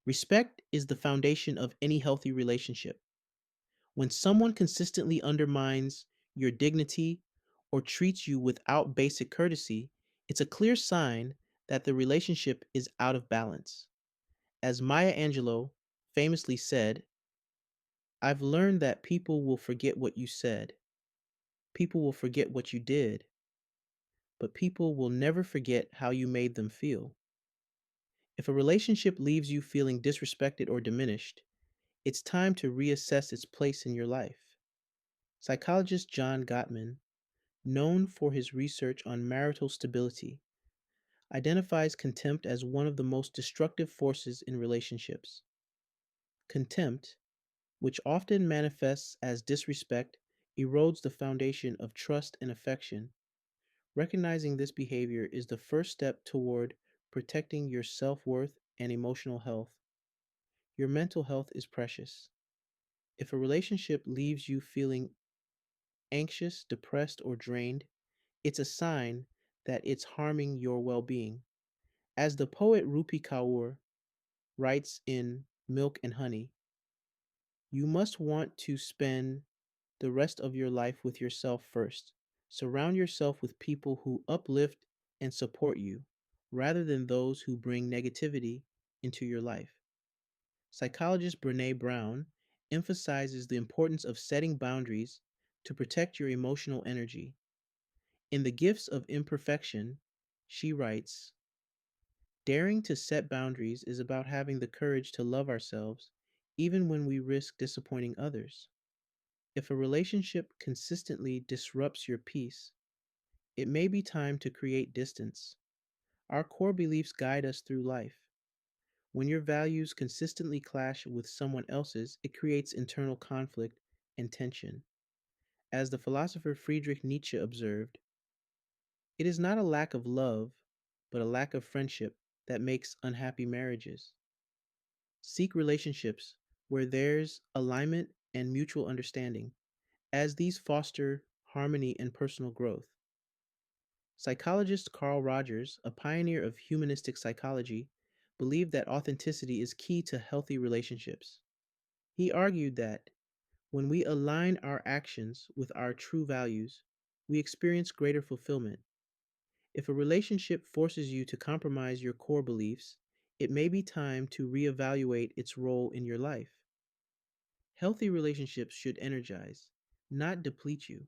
Respect is the foundation of any healthy relationship. When someone consistently undermines your dignity or treats you without basic courtesy, it's a clear sign that the relationship is out of balance. As Maya Angelou famously said, I've learned that people will forget what you said, people will forget what you did, but people will never forget how you made them feel. If a relationship leaves you feeling disrespected or diminished, it's time to reassess its place in your life. Psychologist John Gottman, known for his research on marital stability, identifies contempt as one of the most destructive forces in relationships. Contempt, which often manifests as disrespect, erodes the foundation of trust and affection. Recognizing this behavior is the first step toward protecting your self worth and emotional health. Your mental health is precious. If a relationship leaves you feeling anxious, depressed, or drained, it's a sign that it's harming your well being. As the poet Rupi Kaur writes in Milk and Honey, you must want to spend the rest of your life with yourself first. Surround yourself with people who uplift and support you, rather than those who bring negativity into your life. Psychologist Brene Brown emphasizes the importance of setting boundaries to protect your emotional energy. In The Gifts of Imperfection, she writes, daring to set boundaries is about having the courage to love ourselves even when we risk disappointing others. If a relationship consistently disrupts your peace, it may be time to create distance. Our core beliefs guide us through life. When your values consistently clash with someone else's, it creates internal conflict and tension. As the philosopher Friedrich Nietzsche observed, it is not a lack of love, but a lack of friendship that makes unhappy marriages. Seek relationships where there's alignment and mutual understanding, as these foster harmony and personal growth. Psychologist Carl Rogers, a pioneer of humanistic psychology, believed that authenticity is key to healthy relationships. He argued that when we align our actions with our true values, we experience greater fulfillment. If a relationship forces you to compromise your core beliefs, it may be time to reevaluate its role in your life. Healthy relationships should energize, not deplete you.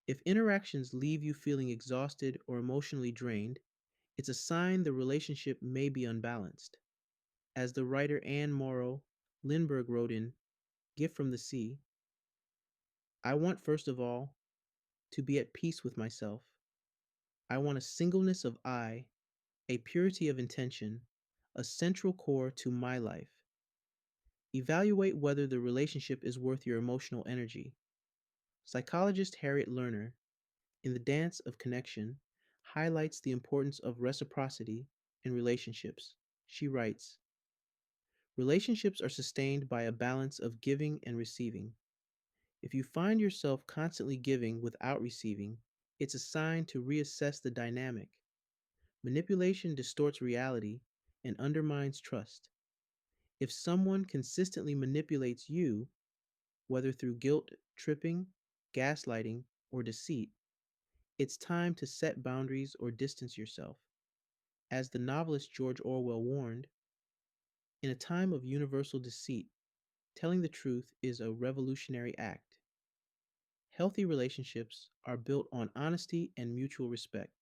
If interactions leave you feeling exhausted or emotionally drained, it's a sign the relationship may be unbalanced. As the writer Anne Morrow Lindbergh wrote in Gift from the Sea, I want first of all to be at peace with myself. I want a singleness of eye, a purity of intention, a central core to my life. Evaluate whether the relationship is worth your emotional energy. Psychologist Harriet Lerner, in The Dance of Connection, highlights the importance of reciprocity in relationships. She writes, relationships are sustained by a balance of giving and receiving. If you find yourself constantly giving without receiving, it's a sign to reassess the dynamic. Manipulation distorts reality and undermines trust. If someone consistently manipulates you, whether through guilt, tripping, gaslighting, or deceit, it's time to set boundaries or distance yourself. As the novelist George Orwell warned, in a time of universal deceit, telling the truth is a revolutionary act. Healthy relationships are built on honesty and mutual respect.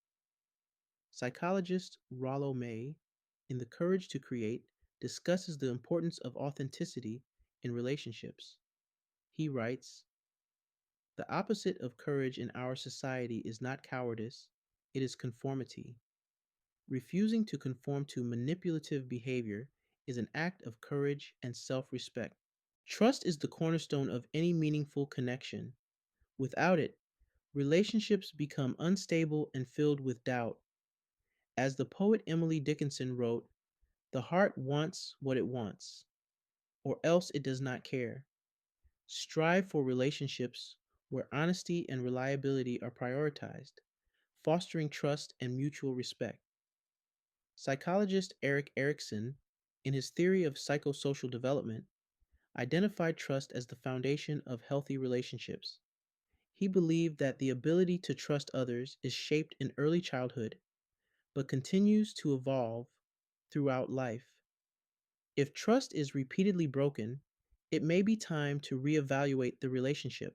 Psychologist Rollo May, in The Courage to Create, discusses the importance of authenticity in relationships. He writes, the opposite of courage in our society is not cowardice, it is conformity. Refusing to conform to manipulative behavior is an act of courage and self respect. Trust is the cornerstone of any meaningful connection. Without it, relationships become unstable and filled with doubt. As the poet Emily Dickinson wrote, the heart wants what it wants, or else it does not care. Strive for relationships where honesty and reliability are prioritized, fostering trust and mutual respect. Psychologist Eric Erikson, in his theory of psychosocial development, identified trust as the foundation of healthy relationships. He believed that the ability to trust others is shaped in early childhood but continues to evolve throughout life. If trust is repeatedly broken, it may be time to reevaluate the relationship.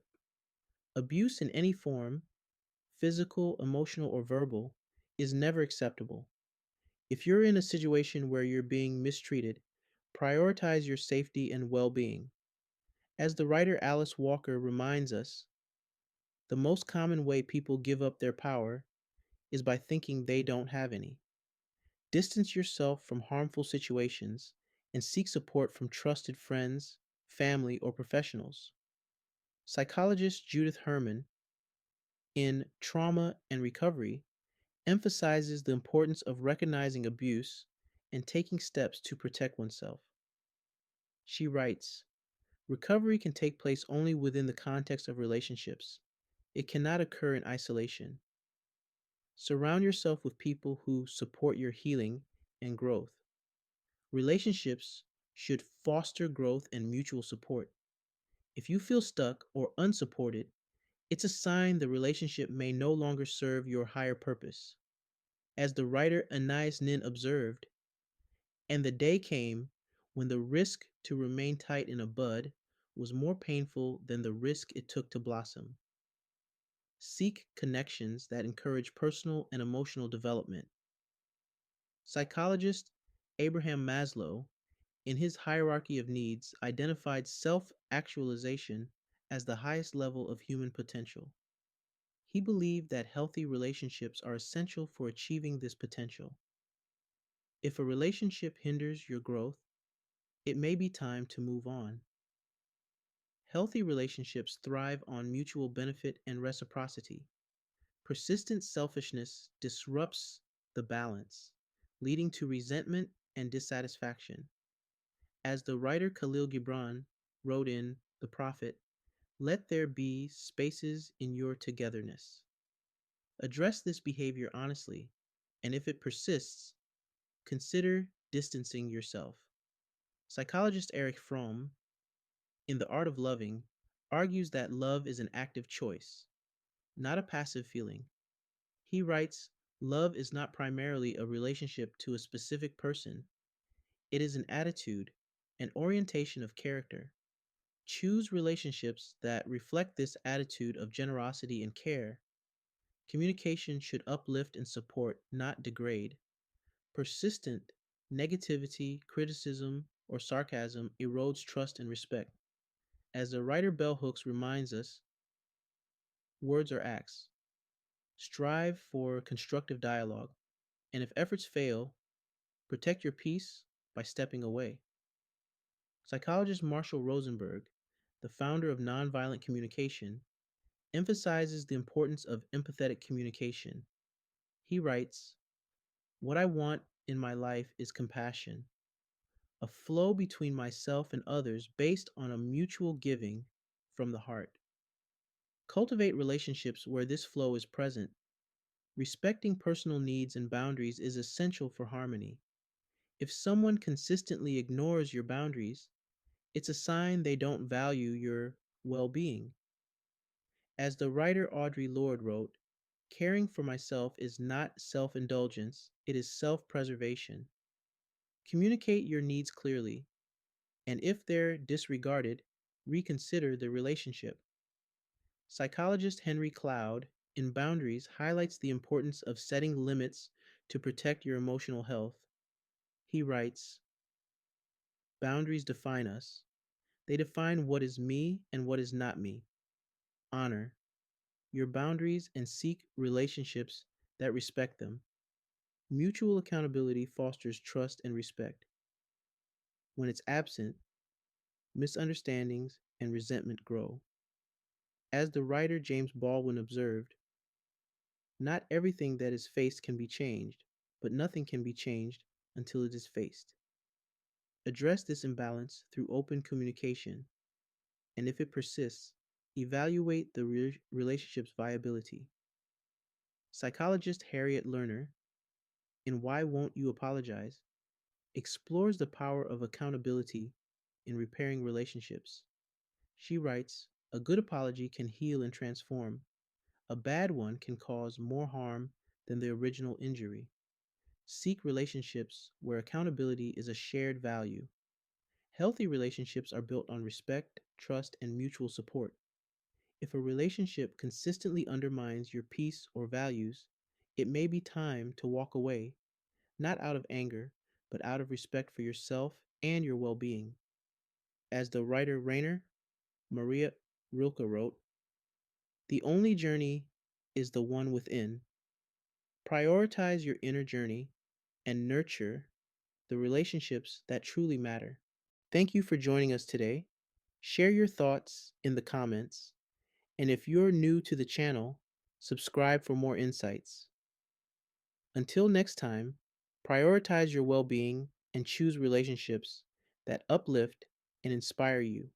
Abuse in any form, physical, emotional, or verbal, is never acceptable. If you're in a situation where you're being mistreated, prioritize your safety and well being. As the writer Alice Walker reminds us, the most common way people give up their power is by thinking they don't have any. Distance yourself from harmful situations and seek support from trusted friends, family, or professionals. Psychologist Judith Herman, in Trauma and Recovery, emphasizes the importance of recognizing abuse and taking steps to protect oneself. She writes, recovery can take place only within the context of relationships. It cannot occur in isolation. Surround yourself with people who support your healing and growth. Relationships should foster growth and mutual support. If you feel stuck or unsupported, it's a sign the relationship may no longer serve your higher purpose. As the writer Anais Nin observed, and the day came when the risk to remain tight in a bud was more painful than the risk it took to blossom. Seek connections that encourage personal and emotional development. Psychologist Abraham Maslow, in his hierarchy of needs, identified self actualization as the highest level of human potential. He believed that healthy relationships are essential for achieving this potential. If a relationship hinders your growth, it may be time to move on. Healthy relationships thrive on mutual benefit and reciprocity. Persistent selfishness disrupts the balance, leading to resentment and dissatisfaction. As the writer Khalil Gibran wrote in The Prophet, let there be spaces in your togetherness. Address this behavior honestly, and if it persists, consider distancing yourself. Psychologist Erich Fromm, in The Art of Loving, argues that love is an active choice, not a passive feeling. He writes, love is not primarily a relationship to a specific person, it is an attitude, an orientation of character. Choose relationships that reflect this attitude of generosity and care. Communication should uplift and support, not degrade. Persistent negativity, criticism, or sarcasm erodes trust and respect. As the writer Bell Hooks reminds us, words are acts. Strive for constructive dialogue, and if efforts fail, protect your peace by stepping away. Psychologist Marshall Rosenberg, the founder of nonviolent communication, emphasizes the importance of empathetic communication. He writes, what I want in my life is compassion, a flow between myself and others based on a mutual giving from the heart. Cultivate relationships where this flow is present. Respecting personal needs and boundaries is essential for harmony. If someone consistently ignores your boundaries, it's a sign they don't value your well being. As the writer Audre Lorde wrote, caring for myself is not self indulgence, it is self preservation. Communicate your needs clearly, and if they're disregarded, reconsider the relationship. Psychologist Henry Cloud, in Boundaries, highlights the importance of setting limits to protect your emotional health. He writes, boundaries define us. They define what is me and what is not me. Honor your boundaries and seek relationships that respect them. Mutual accountability fosters trust and respect. When it's absent, misunderstandings and resentment grow. As the writer James Baldwin observed, not everything that is faced can be changed, but nothing can be changed until it is faced. Address this imbalance through open communication, and if it persists, evaluate the relationship's viability. Psychologist Harriet Lerner, in Why Won't You Apologize, explores the power of accountability in repairing relationships. She writes, "A good apology can heal and transform. A bad one can cause more harm than the original injury. Seek relationships where accountability is a shared value. Healthy relationships are built on respect, trust, and mutual support. If a relationship consistently undermines your peace or values, it may be time to walk away, not out of anger, but out of respect for yourself and your well being." As the writer Rainer Maria Rilke wrote, "The only journey is the one within. Prioritize your inner journey and nurture the relationships that truly matter." Thank you for joining us today. Share your thoughts in the comments, and if you're new to the channel, subscribe for more insights. Until next time, prioritize your well being and choose relationships that uplift and inspire you.